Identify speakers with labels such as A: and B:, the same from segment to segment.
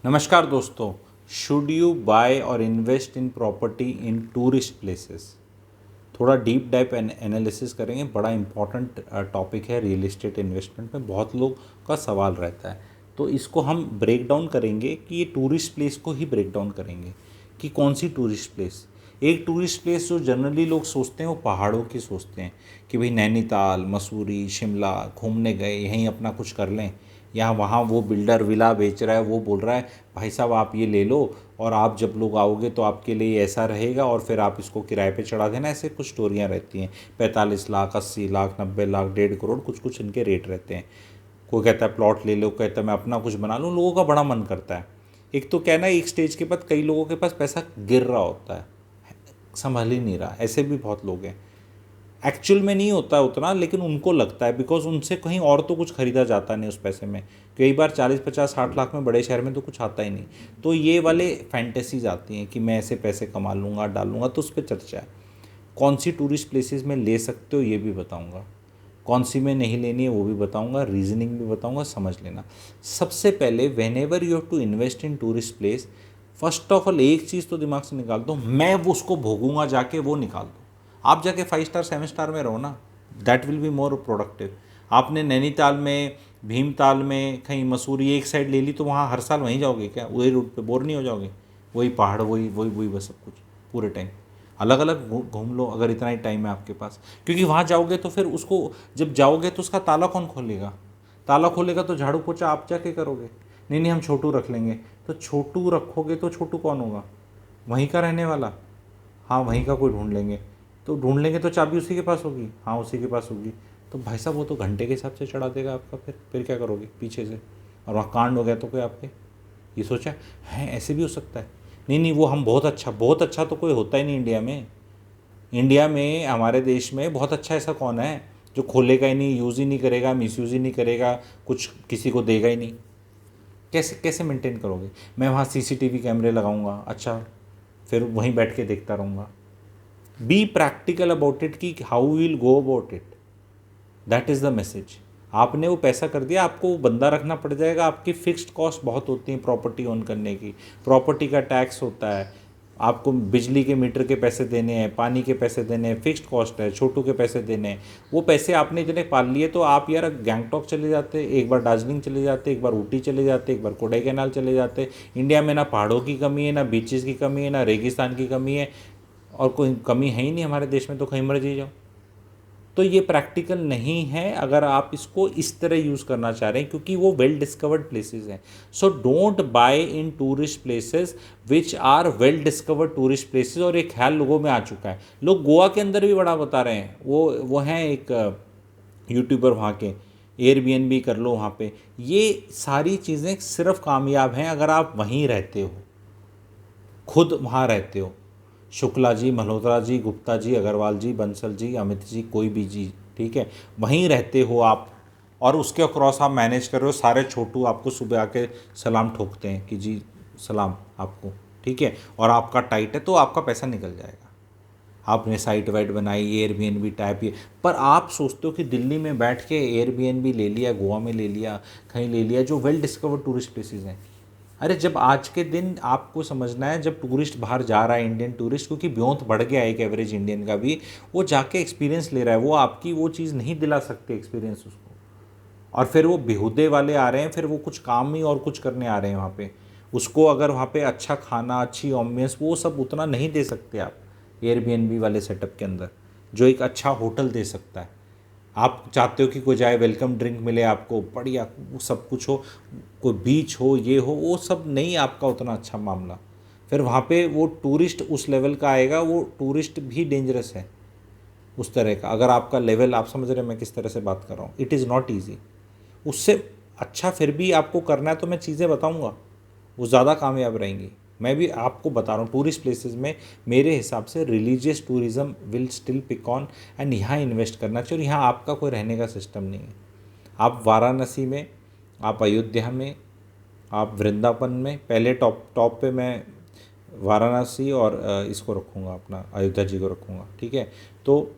A: नमस्कार दोस्तों। Should you bye और invest in property in tourist places? थोड़ा डीप डाइव एनालिसिस करेंगे। बड़ा इंपॉर्टेंट टॉपिक है रियल एस्टेट इन्वेस्टमेंट में, बहुत लोग का सवाल रहता है। तो इसको हम ब्रेक डाउन करेंगे कि ये टूरिस्ट प्लेस को ही ब्रेक डाउन करेंगे कि कौन सी टूरिस्ट प्लेस। एक टूरिस्ट प्लेस जो जनरली लोग सोचते हैं वो पहाड़ों की सोचते हैं कि भाई नैनीताल, मसूरी, शिमला घूमने गए, यहीं अपना कुछ कर लें। या वहाँ वो बिल्डर विला बेच रहा है, वो बोल रहा है भाई साहब आप ये ले लो और आप जब लोग आओगे तो आपके लिए ऐसा रहेगा और फिर आप इसको किराए पे चढ़ा देना। ऐसे कुछ स्टोरियाँ रहती हैं। 45 लाख, 80 लाख, 90 लाख, 1.5 करोड़, कुछ कुछ इनके रेट रहते हैं। कोई कहता है प्लॉट ले लो, कहता है मैं अपना कुछ बना लूँ। लोगों का बड़ा मन करता है। एक तो क्या ना, एक स्टेज के बाद कई लोगों के पास पैसा गिर रहा होता है, संभल ही नहीं रहा। ऐसे भी बहुत लोग हैं। एक्चुअल में नहीं होता उतना, लेकिन उनको लगता है बिकॉज उनसे कहीं और तो कुछ खरीदा जाता नहीं उस पैसे में। कई बार 40, 50, 60 लाख में बड़े शहर में तो कुछ आता ही नहीं। तो ये वाले फैंटेसीज आती हैं कि मैं ऐसे पैसे कमा लूँगा, डालूंगा। तो उस पर चर्चा है। कौन सी टूरिस्ट प्लेसेस में ले सकते हो ये भी बताऊँगा, कौन सी में नहीं लेनी है वो भी बताऊँगा, रीजनिंग भी बताऊँगा, समझ लेना। सबसे पहले whenever you have to invest in tourist place, first of all एक चीज़ तो दिमाग से निकाल दो, मैं वो उसको भोगूंगा जाके, वो निकाल दो। आप जाके 5 स्टार 7 स्टार में रहो ना, that will be more productive. आपने नैनीताल में, भीमताल में, कहीं मसूरी एक साइड ले ली तो वहाँ हर साल वहीं जाओगे क्या? वही रूट पे बोर नहीं हो जाओगे? वही पहाड़, वही वही वही बस सब कुछ पूरे टाइम। अलग अलग घूम लो अगर इतना ही टाइम है आपके पास। क्योंकि वहाँ जाओगे तो फिर उसको, जब जाओगे तो उसका ताला कौन खोलेगा? ताला खोलेगा तो झाड़ू पोछा आप जाके करोगे। नहीं नहीं हम छोटू रख लेंगे। तो छोटू रखोगे तो छोटू कौन होगा? वहीं का रहने वाला। हाँ वहीं का कोई ढूंढ लेंगे। तो ढूंढ लेंगे तो चाबी उसी के पास होगी। हाँ उसी के पास होगी। तो भाई साहब वो तो घंटे के हिसाब से चढ़ा देगा आपका। फिर क्या करोगे पीछे से? और वहाँ कांड हो गया तो कोई आपके, ये सोचा है ऐसे भी हो सकता है? नहीं नहीं वो हम बहुत अच्छा तो कोई होता ही नहीं इंडिया में। इंडिया में, हमारे देश में बहुत अच्छा ऐसा कौन है जो खोलेगा ही नहीं, यूज़ ही नहीं करेगा, मिसयूज़ ही नहीं करेगा, कुछ किसी को देगा ही नहीं? कैसे कैसे मेंटेन करोगे? मैं वहाँ सीसीटीवी कैमरे लगाऊंगा, अच्छा फिर वहीं बैठ के देखता रहूँगा। बी प्रैक्टिकल अबाउट इट कि how will go about it, that is the message. आपने वो पैसा कर दिया, आपको वो बंदा रखना पड़ जाएगा। आपकी फिक्स्ड कॉस्ट बहुत होती है प्रॉपर्टी ओन करने की। प्रॉपर्टी का टैक्स होता है, आपको बिजली के मीटर के पैसे देने हैं, पानी के पैसे देने हैं, फिक्स्ड कॉस्ट है, छोटू के पैसे देने हैं। वो पैसे आपने इतने पाल लिए तो आप यार गैंगटॉक चले जाते, एक बार दार्जिलिंग चले जाते, एक बार ऊटी चले जाते, एक बार कोडाईकनाल चले जाते। इंडिया में ना पहाड़ों की कमी है, ना बीचेस की कमी है, ना रेगिस्तान की कमी है, और कोई कमी है ही नहीं हमारे देश में। तो कहीं मर्जी जाओ। तो ये प्रैक्टिकल नहीं है अगर आप इसको इस तरह यूज़ करना चाह रहे हैं, क्योंकि वो वेल डिस्कवर्ड प्लेसेस हैं। So don't buy in tourist places which are well discovered tourist places. और एक ख्याल लोगों में आ चुका है, लोग गोवा के अंदर भी बड़ा बता रहे हैं। वो हैं एक यूट्यूबर वहाँ के, एयरबीएनबी कर लो वहाँ पे। ये सारी चीज़ें सिर्फ कामयाब हैं अगर आप वहीं रहते हो, खुद वहाँ रहते हो। शुक्ला जी, मल्होत्रा जी, गुप्ता जी, अग्रवाल जी, बंसल जी, अमित जी, कोई भी जी, ठीक है, वहीं रहते हो आप। और उसके अक्रॉस आप मैनेज कर रहे हो। सारे छोटू आपको सुबह आके सलाम ठोकते हैं कि जी सलाम आपको, ठीक है, और आपका टाइट है तो आपका पैसा निकल जाएगा। आपने साइट वाइट बनाई, एयरबीएनबी टाइप ये, पर आप सोचते हो कि दिल्ली में बैठ के एयरबीएनबी ले लिया, गोवा में ले लिया, कहीं ले लिया, जो वेल डिस्कवर्ड टूरिस्ट प्लेसेस हैं। अरे जब आज के दिन आपको समझना है, जब टूरिस्ट बाहर जा रहा है, इंडियन टूरिस्ट, क्योंकि ब्योंत बढ़ गया है एक एवरेज इंडियन का भी, वो जाके एक्सपीरियंस ले रहा है। वो आपकी वो चीज़ नहीं दिला सकते एक्सपीरियंस उसको। और फिर वो बेहुदे वाले आ रहे हैं, फिर वो कुछ काम ही और कुछ करने आ रहे हैं वहाँ पे। उसको अगर वहाँ पे अच्छा खाना, अच्छी एम्बियंस, वो सब उतना नहीं दे सकते आप एयरबीएनबी वाले सेटअप के अंदर, जो एक अच्छा होटल दे सकता है। आप चाहते हो कि कोई जाए, वेलकम ड्रिंक मिले आपको, बढ़िया वो सब कुछ हो, कोई बीच हो, ये हो, वो सब नहीं आपका उतना अच्छा मामला। फिर वहाँ पे वो टूरिस्ट उस लेवल का आएगा, वो टूरिस्ट भी डेंजरस है उस तरह का। अगर आपका लेवल, आप समझ रहे हैं मैं किस तरह से बात कर रहा हूँ, इट इज़ नॉट ईजी। उससे अच्छा फिर भी आपको करना है तो मैं चीज़ें बताऊँगा, वो ज़्यादा कामयाब रहेंगी। मैं भी आपको बता रहा हूँ टूरिस्ट प्लेसेस में मेरे हिसाब से religious tourism will still pick on, and यहाँ इन्वेस्ट करना चाहिए। और यहाँ आपका कोई रहने का सिस्टम नहीं है। आप वाराणसी में, आप अयोध्या में, आप वृंदावन में, पहले टॉप टॉप पे मैं वाराणसी और इसको रखूँगा, अपना अयोध्या जी को रखूँगा, ठीक है। तो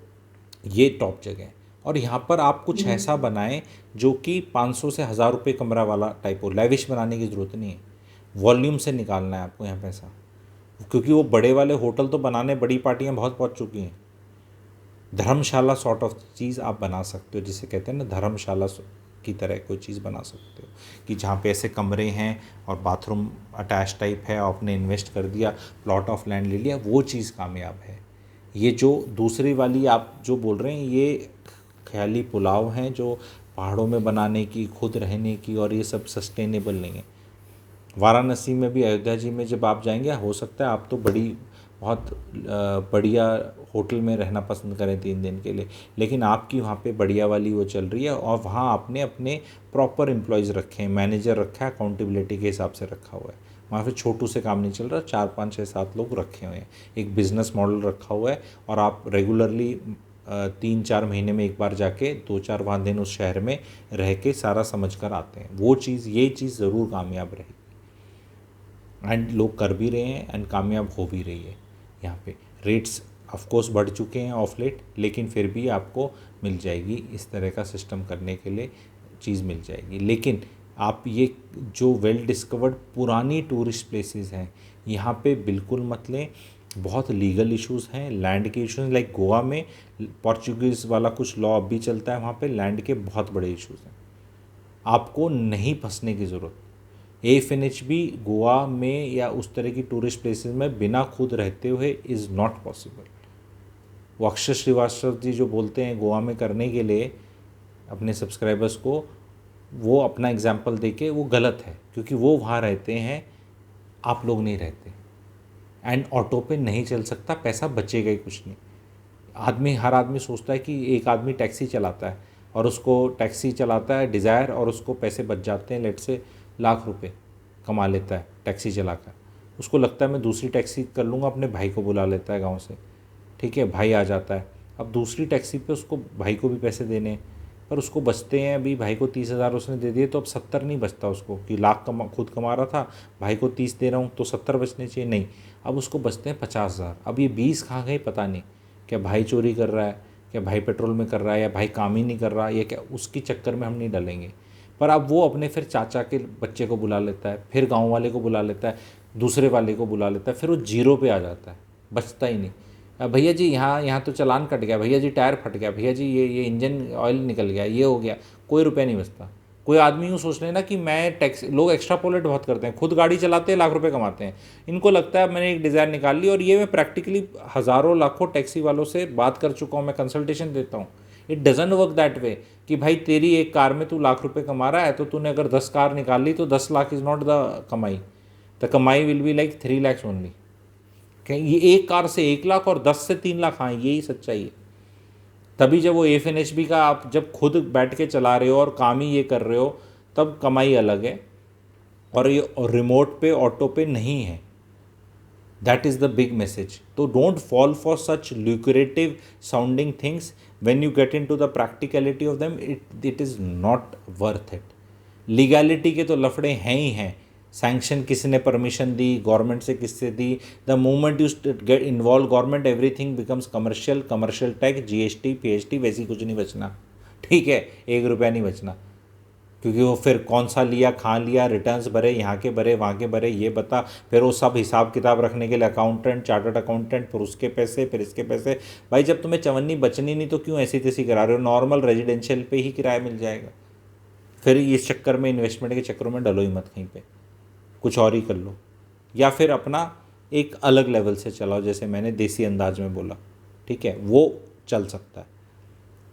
A: ये टॉप जगह है। और यहाँ पर आप कुछ ऐसा बनाएं जो कि 500 से 1000 रुपये कमरा वाला टाइप हो। लैविश बनाने की ज़रूरत नहीं है। वॉल्यूम से निकालना है आपको यहाँ पैसा, क्योंकि वो बड़े वाले होटल तो बनाने बड़ी पार्टियाँ बहुत पहुँच चुकी हैं। धर्मशाला सॉर्ट ऑफ चीज़ आप बना सकते हो, जिसे कहते हैं ना धर्मशाला की तरह कोई चीज़ बना सकते हो, कि जहाँ पे ऐसे कमरे हैं और बाथरूम अटैच टाइप है, आपने इन्वेस्ट कर दिया, प्लॉट ऑफ लैंड ले लिया, वो चीज़ कामयाब है। ये जो दूसरी वाली आप जो बोल रहे हैं ये ख्याली पुलाव हैं जो पहाड़ों में बनाने की, खुद रहने की, और ये सब सस्टेनेबल नहीं है। वाराणसी में भी, अयोध्या जी में जब आप जाएंगे, हो सकता है आप तो बहुत बढ़िया होटल में रहना पसंद करें 3 दिन के लिए, लेकिन आपकी वहाँ पे बढ़िया वाली वो चल रही है और वहाँ आपने अपने प्रॉपर एम्प्लॉयज़ रखे हैं, मैनेजर रखा है, अकाउंटेबिलिटी के हिसाब से रखा हुआ है। वहाँ पे छोटू से काम नहीं चल रहा, 4 5 6 7 लोग रखे हुए हैं, एक बिज़नेस मॉडल रखा हुआ है, और आप रेगुलरली 3 4 महीने में एक बार जाके 2 4 5 दिन उस शहर में रह के सारा समझ कर आते हैं। वो चीज़, ये चीज़ ज़रूर कामयाब रहेगी, एंड लोग कर भी रहे हैं एंड कामयाब हो भी रही है। यहाँ पे रेट्स ऑफ कोर्स बढ़ चुके हैं ऑफ लेट, लेकिन फिर भी आपको मिल जाएगी इस तरह का सिस्टम करने के लिए चीज़ मिल जाएगी। लेकिन आप ये जो वेल डिस्कवर्ड पुरानी टूरिस्ट प्लेसेस हैं यहाँ पे बिल्कुल मत लें। बहुत लीगल इश्यूज़ हैं, लैंड के इश्यूज़, लाइक गोवा में पोर्चुगीज़ वाला कुछ लॉ अब भी चलता है, वहाँ पे लैंड के बहुत बड़े इश्यूज़ हैं। आपको नहीं फंसने की ज़रूरत। AFNH भी गोवा में या उस तरह की टूरिस्ट प्लेसेस में बिना खुद रहते हुए इज़ नॉट पॉसिबल। वो अक्षर श्रीवास्तव जी जो बोलते हैं गोवा में करने के लिए अपने सब्सक्राइबर्स को, वो अपना एग्जाम्पल देके वो गलत है, क्योंकि वो वहाँ रहते हैं, आप लोग नहीं रहते, एंड ऑटो पे नहीं चल सकता, पैसा बचेगा ही कुछ नहीं। हर आदमी सोचता है कि एक आदमी टैक्सी चलाता है और उसको टैक्सी चलाता है डिज़ायर, और उसको पैसे बच जाते हैं, लेट से ₹1,00,000 कमा लेता है टैक्सी चलाकर। उसको लगता है मैं दूसरी टैक्सी कर लूँगा, अपने भाई को बुला लेता है गांव से, ठीक है, भाई आ जाता है। अब दूसरी टैक्सी पे उसको भाई को भी पैसे देने हैं, पर उसको बचते हैं, अभी भाई को 30,000 उसने दे दिए, तो अब 70 नहीं बचता उसको, कि लाख खुद कमा रहा था, भाई को 30 दे रहा हूँ तो 70 बचने चाहिए, नहीं, अब उसको बचते हैं 50,000। अब ये 20 कहाँ गए पता नहीं, क्या भाई चोरी कर रहा है, क्या भाई पेट्रोल में कर रहा है, या भाई काम ही नहीं कर रहा, या क्या, उसकी चक्कर में हम नहीं डलेंगे। पर अब वो अपने फिर चाचा के बच्चे को बुला लेता है, फिर गांव वाले को बुला लेता है, दूसरे वाले को बुला लेता है, फिर वो जीरो पे आ जाता है, बचता ही नहीं। भैया जी यहाँ तो चालान कट गया, भैया जी टायर फट गया, भैया जी ये इंजन ऑयल निकल गया, ये हो गया, कोई रुपया नहीं बचता। कोई आदमी यूँ सोच लेना कि मैं टैक्स, लोग एक्स्ट्रापोलेट बहुत करते हैं, खुद गाड़ी चलाते हैं, ₹1,00,000 कमाते हैं, इनको लगता है मैंने एक डिज़ायर निकाल ली। और ये मैं प्रैक्टिकली हज़ारों लाखों टैक्सी वालों से बात कर चुका हूँ, मैं कंसल्टेशन देता हूँ। It doesn't work that way कि भाई तेरी एक कार में तू ₹1,00,000 कमा रहा है, तो तूने अगर 10 कार निकाल ली तो 10 लाख इज़ नॉट द कमाई, द कमाई will be like 3 lakhs only. ये एक कार से 1,00,000 और 10 से 3 लाख, हाँ यही सच्चाई है। तभी जब वो AFNHB का आप जब खुद बैठ के चला रहे हो और काम ही ये कर रहे हो, तब कमाई अलग है, और ये रिमोट पे ऑटो पे नहीं है। That is the big message. तो don't fall for such lucrative sounding things, when you get into the practicality of them, it is not worth it. Legality के तो लफड़े हैं ही हैं, सैंक्शन किसने परमिशन दी, गवर्नमेंट से किससे दी, the moment you get involve government, everything becomes commercial, commercial tax, GST PST, वैसी कुछ नहीं बचना, ठीक है, ₹1 नहीं बचना, क्योंकि वो फिर कौन सा लिया, कहाँ लिया, रिटर्न्स भरे, यहाँ के भरे, वहाँ के भरे, ये बता, फिर वो सब हिसाब किताब रखने के लिए अकाउंटेंट, चार्टर्ड अकाउंटेंट, फिर उसके पैसे, फिर इसके पैसे। भाई जब तुम्हें चवन्नी बचनी नहीं तो क्यों ऐसी तैसी करा रहे हो, नॉर्मल रेजिडेंशियल पे ही किराया मिल जाएगा। फिर इस चक्कर में, इन्वेस्टमेंट के चक्करों में डलो ही मत कहीं पे, कुछ और ही कर लो, या फिर अपना एक अलग लेवल से चलाओ, जैसे मैंने देसी अंदाज में बोला, ठीक है, वो चल सकता है।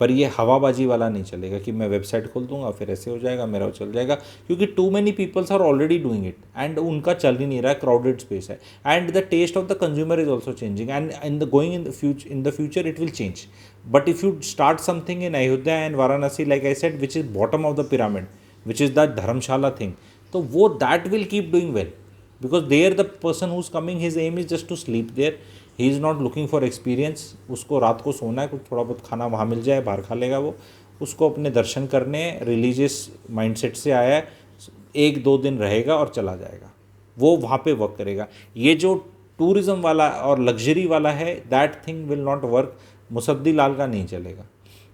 A: पर ये हवाबाजी वाला नहीं चलेगा कि मैं वेबसाइट खोल दूंगा फिर ऐसे हो जाएगा, मेरा चल जाएगा, क्योंकि too many peoples are already doing it and उनका चल ही नहीं रहा है, क्राउडेड स्पेस है, and the taste of the consumer is also changing, and in the going in the future it will change. But if you start something in Ayodhya and Varanasi, like I said, which is bottom of the pyramid, which is the Dharamshala thing, तो वो that will keep doing well, because there the person who is coming, his aim is just to sleep there, he is not looking for experience. उसको रात को सोना है, कुछ थोड़ा बहुत खाना वहाँ मिल जाए, बाहर खा लेगा वो, उसको अपने दर्शन करने, रिलीजियस माइंडसेट से आया है, 1-2 दिन रहेगा और चला जाएगा, वो वहाँ पे वर्क करेगा। ये जो टूरिज़्म वाला और लग्जरी वाला है, that thing will not work, Musaddi Lal का नहीं चलेगा।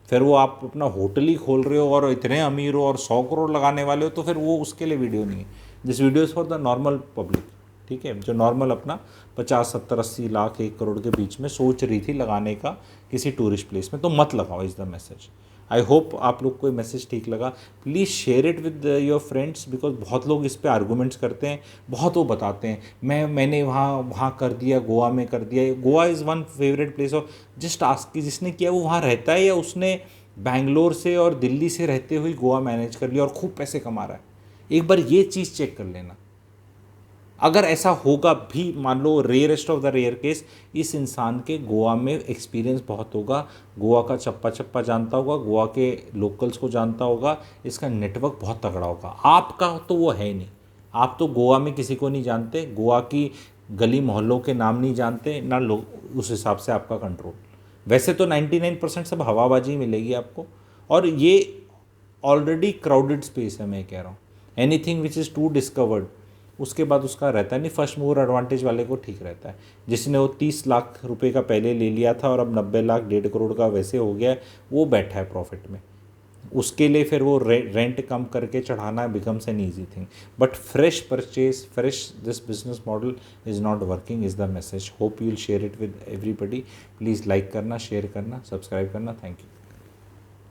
A: फिर वो आप अपना होटल ही खोल रहे हो और इतने अमीर हो और 100 करोड़ लगाने वाले हो, तो फिर वो उसके लिए वीडियो नहीं है। This video is for the normal public, ठीक है, जो नॉर्मल अपना 50, 70, 80 लाख 1 करोड़ के बीच में सोच रही थी लगाने का किसी टूरिस्ट प्लेस में, तो मत लगाओ, is the message. I hope आप लोग को ये मैसेज ठीक लगा। Please share it with your friends, because बहुत लोग इस पे आर्गूमेंट्स करते हैं, बहुत वो बताते हैं मैंने वहाँ कर दिया, गोवा में कर दिया। Goa is one favourite place of, just ask कि जिसने किया वो वहाँ रहता है या उसने बैंगलोर से और दिल्ली से रहते हुए गोवा मैनेज कर लिया और खूब पैसे कमा रहा है। एक बार ये चीज़ चेक कर लेना। अगर ऐसा होगा भी, मान लो rarest of the rare case, इस इंसान के गोवा में एक्सपीरियंस बहुत होगा, गोवा का चप्पा चप्पा जानता होगा, गोवा के लोकल्स को जानता होगा, इसका नेटवर्क बहुत तगड़ा होगा। आपका तो वो है ही नहीं, आप तो गोवा में किसी को नहीं जानते, गोवा की गली मोहल्लों के नाम नहीं जानते ना लोग, उस हिसाब से आपका कंट्रोल। वैसे तो 99% सब हवाबाजी मिलेगी आपको, और ये ऑलरेडी क्राउडेड स्पेस है। मैं कह रहा हूँ anything which is too discovered, उसके बाद उसका रहता है नहीं, फर्स्ट मूवर एडवांटेज वाले को ठीक रहता है। जिसने वो 30 लाख रुपए का पहले ले लिया था और अब 90 लाख 1.5 करोड़ का वैसे हो गया है, वो बैठा है प्रॉफिट में। उसके लिए फिर वो रेंट कम करके चढ़ाना becomes an easy thing, but fresh purchase, fresh this business model is not working, is the message. Hope you will share it with everybody. Please like करना, शेयर करना, सब्सक्राइब करना। Thank you.